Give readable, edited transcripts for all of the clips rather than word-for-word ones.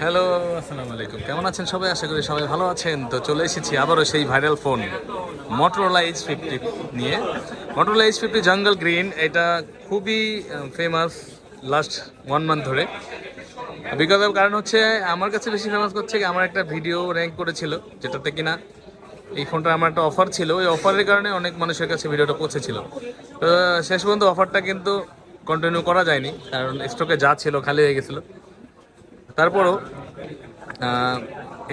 Hello, আসসালামু আলাইকুম। কেমন আছেন সবাই? আশা করি সবাই ভালো আছেন। তো চলে এসেছি আবারও সেই ভাইরাল ফোন Motorola H50 নিয়ে। Motorola H50 জঙ্গল গ্রিন, এটা খুবই ফেমাস লাস্ট 1 মান্থ ধরে। বিকজ অফ কারণ হচ্ছে আমার কাছে বেশি ফেমাস হচ্ছে কি, আমার একটা ভিডিও র্যাঙ্ক করেছিল যেটাতে কিনা এই ফোনটা আমার একটা অফার ছিল। ওই অফারের কারণে অনেক মানুষের কাছে ভিডিওটা পৌঁছেছিল। তো শেষ পর্যন্ত অফারটা কিন্তু কন্টিনিউ করা যায়নি, কারণ স্টকে যা ছিল খালি হয়ে গেছিলো। তারপরও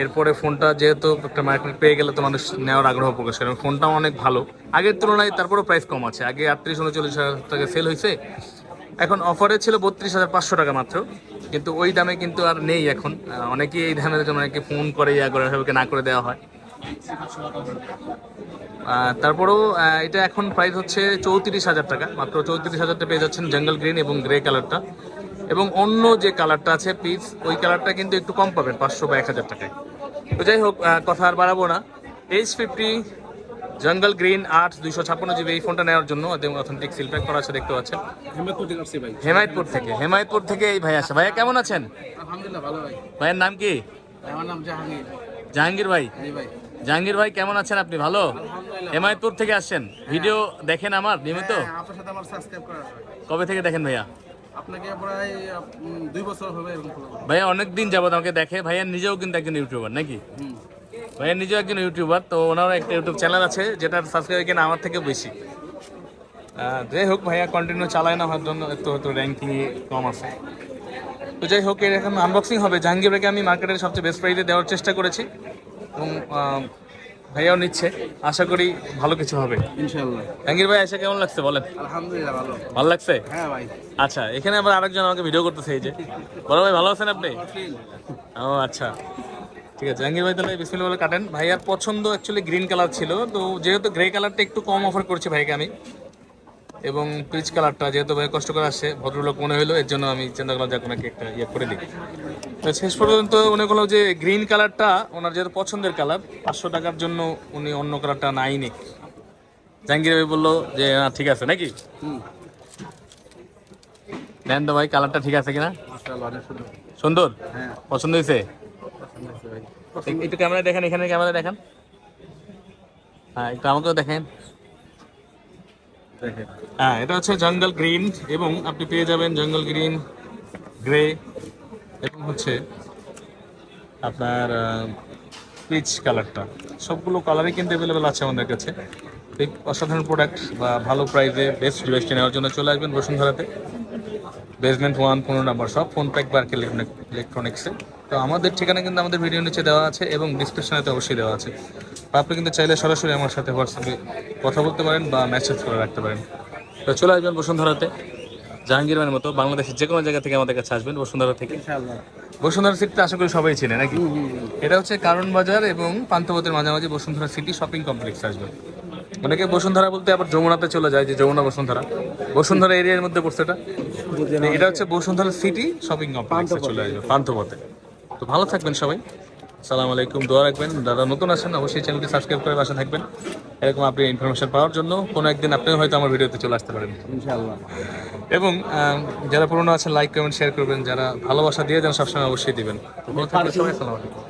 এরপরে ফোনটা যেহেতু একটা মার্কেট পেয়ে গেলে তো মানুষ নেওয়ার আগ্রহ প্রকাশ করে। ফোনটাও অনেক ভালো আগের তুলনায়, তারপরেও প্রাইস কম আছে। আগে 38-39 হাজার টাকা সেল হয়েছে, এখন অফারে ছিল 32,500 টাকা মাত্র। কিন্তু ওই দামে কিন্তু আর নেই এখন। অনেকেই এই দামের জন্য অনেকে ফোন করে করে সবাইকে না করে দেওয়া হয়। তারপরেও এটা এখন প্রাইস হচ্ছে 34,000 টাকা মাত্র। 34,000 পেয়ে যাচ্ছেন জঙ্গল গ্রিন এবং গ্রে কালারটা। এবং অন্য যে কালারটা আছে পিচ, ওই কালারটা কিন্তু একটু কম পাবেন 500 বা 1,000 টাকায়। তো যাই হোক, কথা আর বাড়াবো না। H50 জঙ্গল গ্রিন 8 256 GB এই ফোনটা নেওয়ার জন্য অথেন্টিক সিল প্যাক করা আছে, দেখতে পাচ্ছেন। হেমায়তপুর থেকে এই ভাই আসে। ভাইয়া কেমন আছেন? আলহামদুলিল্লাহ ভালো ভাই। ভাইয়ের নাম কি? আমার নাম জাহাঙ্গীর। জাহাঙ্গীর ভাই। জি ভাই। জাহাঙ্গীর ভাই কেমন আছেন আপনি? ভালো। আলহামদুলিল্লাহ। হেমায়তপুর থেকে আসছেন, ভিডিও দেখেন আমার নিয়মিত? হ্যাঁ, আপনার সাথে আমার সাবস্ক্রাইব করা আছে। কবে থেকে দেখেন ভাইয়া? আপনাকে প্রায় 2 বছর হবে এরকম follow করা। ভাইয়া অনেক দিন যাবত আমাকে দেখে। ভাইয়া নিজেও কিন্তু একজন ইউটিউবার নাকি? হুম। ভাইয়া নিজেও একজন ইউটিউবার। তো ওনারও একটা ইউটিউব চ্যানেল আছে যেটার সাবস্ক্রাইব কিনা আমার থেকে বেশি। যাই হোক, ভাইয়া কন্টিনিউ চালায় না হওয়ার জন্য একটু হয়তো র্যাঙ্কিং কম আছে। তো যাই হোক, এর এখন আনবক্সিং হবে। জাহাঙ্গীর ভাইকে আমি মার্কেটের সবচেয়ে বেস্ট প্রাইসে দেওয়ার চেষ্টা করেছি এবং ভাইয়াও নিচ্ছে। আশা করি ভালো কিছু হবে ইনশাআল্লাহ। জাহাঙ্গীর ভাই এসে কেমন লাগছে বলেন? আলহামদুলিল্লাহ ভালো। ভালো লাগছে? হ্যাঁ ভাই। আচ্ছা, এখানে আবার আরেকজন আমাকে ভিডিও করতেছে, এই যে বড় ভাই। ভালো আছেন আপনি? ও আচ্ছা, ঠিক আছে। জাহাঙ্গীর ভাই তাহলে বিসমিল্লাহ বলে কাটেন। ভাইয়ার পছন্দ অ্যাকচুয়ালি গ্রিন কালার ছিল, তো যেহেতু গ্রে কালারটা একটু কম অফার করছি ভাইকে আমি, এবং পিচ কালারটা যেহেতু ভাই কষ্ট করে আসছে, ভদ্রলোক মনে হলো, এর জন্য আমি চিন্তা করলাম যে আপনাকে একটা ইয়ে করে দিই। তো শেষ পর্যন্ত মনে করলো যে গ্রিন কালারটা ওনার যেহেতু পছন্দের কালার, 500 টাকার জন্য উনি অন্য কালারটা নাই নিক। জাহাঙ্গীর ভাই বললো যে না, ঠিক আছে নাকি? নেন তো ভাই, কালারটা ঠিক আছে কিনা? মাশাআল্লাহ, অনেক সুন্দর। সুন্দর? হ্যাঁ, পছন্দ হয়েছে? পছন্দ হয়েছে ভাই। একটু ক্যামেরা দেখেন, এখানে ক্যামেরা দেখেন। হ্যাঁ, একটু আমাকেও দেখেন। হ্যাঁ, এটা হচ্ছে জঙ্গল গ্রিন, এবং আপনি পেয়ে যাবেন জঙ্গল গ্রিন, গ্রে, এবং হচ্ছে আপনার পিচ কালারটা। সবগুলো কালারই কিন্তু অ্যাভেলেবেল আছে আমাদের কাছে। এই অসাধারণ প্রোডাক্ট বা ভালো প্রাইসে বেস্ট ডিভাইসটি নেওয়ার জন্য চলে আসবেন বসুন্ধরাতে, বেসমেন্ট 1 15 নম্বর সব ফোন প্যাক বা ইলেকট্রনিক্সে। তো আমাদের ঠিকানা কিন্তু আমাদের ভিডিও নিচে দেওয়া আছে এবং ডিসক্রিপশনেতে অবশ্যই দেওয়া আছে। আপনি কিন্তু চাইলে সরাসরি আমার সাথে হোয়াটসঅ্যাপে কথা বলতে পারেন বা মেসেজ করে রাখতে পারেন। তো চলে আসবেন বসুন্ধরাতে। জাহাঙ্গীর ভাইয়ের মতো বাংলাদেশের যে কোনো জায়গা থেকে আমাদের কাছে আসবেন বসুন্ধরা থেকে। ইনশাআল্লাহ। বসুন্ধরা সিটিতে আশা করি সবাই চিনে নাকি? এটা হচ্ছে কারণ বাজার এবং পান্থপথের মাঝামাঝি বসুন্ধরা সিটি শপিং কমপ্লেক্স আসবেন। অনেকে বসুন্ধরা বলতে আবার যমুনাতে চলে যায়, যে যমুনা বসুন্ধরা, বসুন্ধরা এরিয়ার মধ্যে পড়ছে এটা। এটা হচ্ছে বসুন্ধরা সিটি শপিং কমপ্লেক্সে চলে আসবে পান্থপথে। তো ভালো থাকবেন সবাই। আসসালামু আলাইকুম, দোয়া রাখবেন। যারা নতুন আছেন অবশ্যই চ্যানেলটি সাবস্ক্রাইব করে পাশে থাকবেন, এরকম আপনি ইনফরমেশন পাওয়ার জন্য। কোনো একদিন আপনিও হয়তো আমার ভিডিওতে চলে আসতে পারেন ইনশাআল্লাহ। এবং যারা পুরনো আছেন লাইক কমেন্ট শেয়ার করবেন, যারা ভালোবাসা দিয়ে যান সবসময় অবশ্যই দিবেন। তো ভালো থাকবেন সবাই। আসসালামু আলাইকুম।